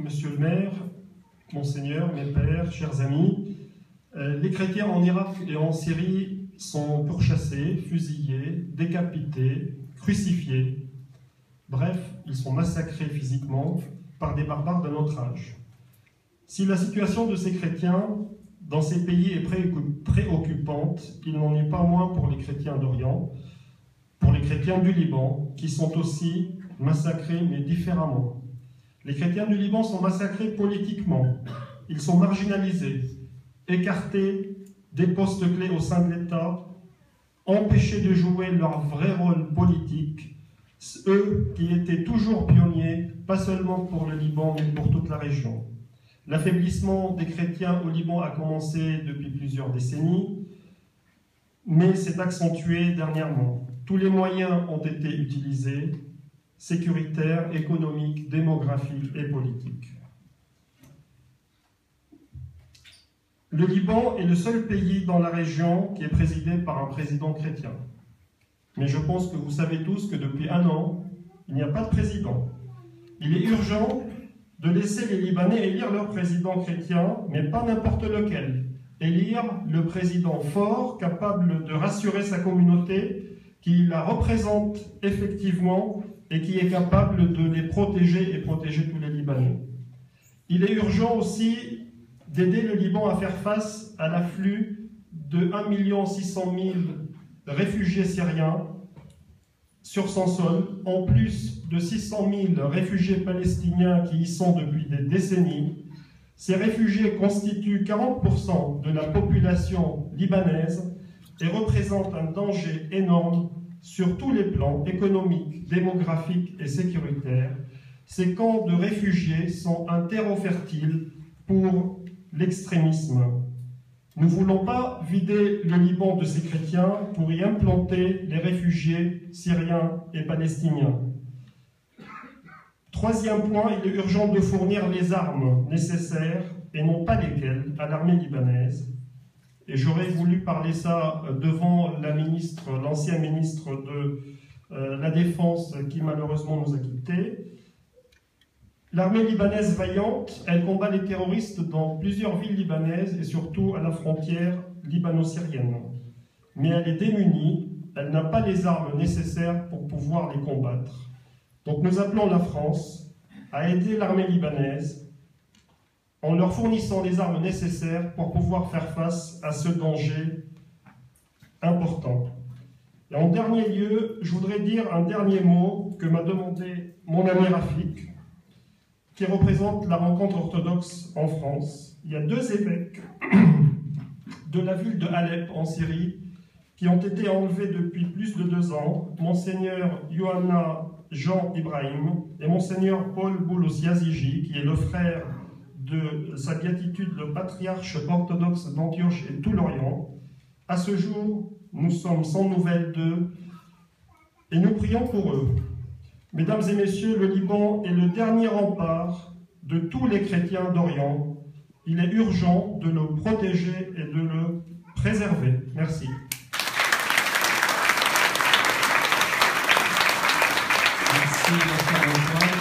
Monsieur le maire, Monseigneur, mes pères, chers amis, les chrétiens en Irak et en Syrie sont pourchassés, fusillés, décapités, crucifiés. Bref, ils sont massacrés physiquement par des barbares de notre âge. Si la situation de ces chrétiens dans ces pays est préoccupante, il n'en est pas moins pour les chrétiens d'Orient, pour les chrétiens du Liban, qui sont aussi massacrés, mais différemment. Les chrétiens du Liban sont massacrés politiquement, ils sont marginalisés, écartés des postes clés au sein de l'État, empêchés de jouer leur vrai rôle politique, eux qui étaient toujours pionniers, pas seulement pour le Liban, mais pour toute la région. L'affaiblissement des chrétiens au Liban a commencé depuis plusieurs décennies, mais s'est accentué dernièrement. Tous les moyens ont été utilisés, sécuritaires, économiques, démographiques et politiques. Le Liban est le seul pays dans la région qui est présidé par un président chrétien. Mais je pense que vous savez tous que depuis 1 an, il n'y a pas de président. Il est urgent de laisser les Libanais élire leur président chrétien, mais pas n'importe lequel. Élire le président fort, capable de rassurer sa communauté, qui la représente effectivement et qui est capable de les protéger et protéger tous les Libanais. Il est urgent aussi d'aider le Liban à faire face à l'afflux de 1 600 000 réfugiés syriens sur son sol, en plus de 600 000 réfugiés palestiniens qui y sont depuis des décennies. Ces réfugiés constituent 40% de la population libanaise et représentent un danger énorme sur tous les plans économiques, démographiques et sécuritaires. Ces camps de réfugiés sont un terreau fertile pour l'extrémisme. Nous ne voulons pas vider le Liban de ses chrétiens pour y implanter les réfugiés syriens et palestiniens. Troisième point, il est urgent de fournir les armes nécessaires, et non pas lesquelles, à l'armée libanaise. Et j'aurais voulu parler ça devant la ministre, l'ancienne ministre de la Défense, qui malheureusement nous a quittés. L'armée libanaise vaillante, elle combat les terroristes dans plusieurs villes libanaises et surtout à la frontière libano-syrienne. Mais elle est démunie, elle n'a pas les armes nécessaires pour pouvoir les combattre. Donc nous appelons la France à aider l'armée libanaise en leur fournissant les armes nécessaires pour pouvoir faire face à ce danger important. Et en dernier lieu, je voudrais dire un dernier mot que m'a demandé mon ami Rafik, qui représente la rencontre orthodoxe en France. Il y a 2 évêques de la ville de Alep en Syrie qui ont été enlevés depuis plus de 2 ans, Monseigneur Yohanna Jean Ibrahim et Monseigneur Paul Boulos Yazigi, qui est le frère de sa béatitude, le patriarche orthodoxe d'Antioche et tout l'Orient. À ce jour, nous sommes sans nouvelles d'eux et nous prions pour eux. Mesdames et messieurs, le Liban est le dernier rempart de tous les chrétiens d'Orient. Il est urgent de le protéger et de le préserver. Merci. Merci, Monsieur Antoine.